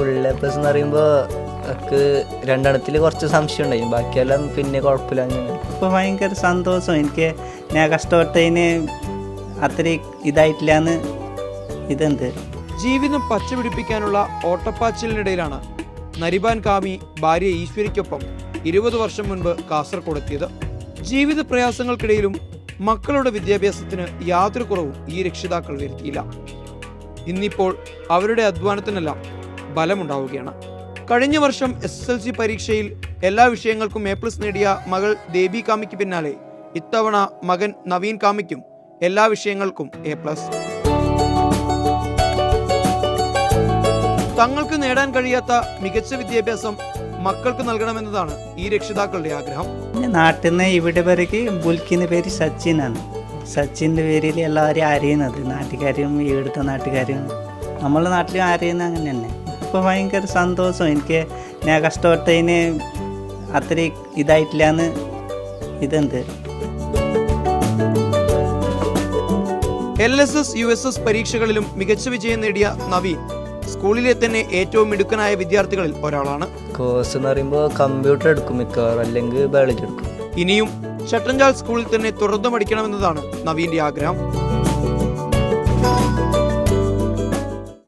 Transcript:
Full A plus എന്ന് പറയുമ്പോൾ എനിക്ക് രണ്ടെണ്ണത്തിൽ കുറച്ച് സംശയം ഉണ്ടായി, ബാക്കിയെല്ലാം പിന്നെ കുഴപ്പമില്ല. അങ്ങനെ ഇപ്പോൾ ഭയങ്കര സന്തോഷം. എനിക്ക് ഞാൻ കഷ്ടപ്പെട്ടതിന് അത്ര ഇതായിട്ടില്ലാന്ന് ഇതെന്ത് ജീവിതം പച്ചപിടിപ്പിക്കാനുള്ള ഓട്ടപ്പാച്ചിലിനിടയിലാണ് നരിബാൻ കാമി ഭാര്യ ഈശ്വരിക്കൊപ്പം 20 വർഷം മുൻപ് കാസർഗോഡ് എത്തിയത്. ജീവിത പ്രയാസങ്ങൾക്കിടയിലും മക്കളുടെ വിദ്യാഭ്യാസത്തിന് യാതൊരു കുറവും ഈ രക്ഷിതാക്കൾ വരുത്തിയില്ല. ഇന്നിപ്പോൾ അവരുടെ അധ്വാനത്തിനെല്ലാം ബലമുണ്ടാവുകയാണ്. കഴിഞ്ഞ വർഷം SSLC പരീക്ഷയിൽ എല്ലാ വിഷയങ്ങൾക്കും A+ നേടിയ മകൾ ദേബി കാമിക്ക് പിന്നാലെ ഇത്തവണ മകൻ നവീൻ കാമിക്കും എല്ലാ വിഷയങ്ങൾക്കും A+. തങ്ങൾക്ക് നേടാൻ കഴിയാത്ത മികച്ച വിദ്യാഭ്യാസം മക്കൾക്ക് നൽകണമെന്നതാണ് ഈ രക്ഷിതാക്കളുടെ ആഗ്രഹം. നാട്ടിൽ നിന്ന് ഇവിടെ വരയ്ക്ക് ബുൽക്കിൻ്റെ പേര് സച്ചിനാണ്. സച്ചിൻ്റെ പേരിൽ എല്ലാവരും അറിയുന്നത്, നാട്ടുകാരും ഇവിടുത്തെ നാട്ടുകാരും നമ്മളെ നാട്ടിലും അറിയുന്നത് അങ്ങനെ തന്നെ. ഇപ്പോൾ ഭയങ്കര സന്തോഷം. എനിക്ക് ഞാൻ കഷ്ടപ്പെട്ടതിന് അത്ര ഇതായിട്ടില്ലാന്ന് ഇതെന്ത് LSS USS പരീക്ഷകളിലും മികച്ച വിജയം നേടിയ നവീൻ സ്കൂളിലെ തന്നെ ഏറ്റവും മിടുക്കനായ വിദ്യാർത്ഥികളിൽ ഒരാളാണ്. കോഴ്സ് എന്ന് പറയുമ്പോൾ കമ്പ്യൂട്ടർ എടുക്കും മിക്കവാറും, അല്ലെങ്കിൽ ബയോളജി എടുക്കും. ഇനിയും ചട്ടഞ്ചാൽ സ്കൂളിൽ തന്നെ തുടർന്ന് പഠിക്കണമെന്നതാണ് നവീന്റെ ആഗ്രഹം.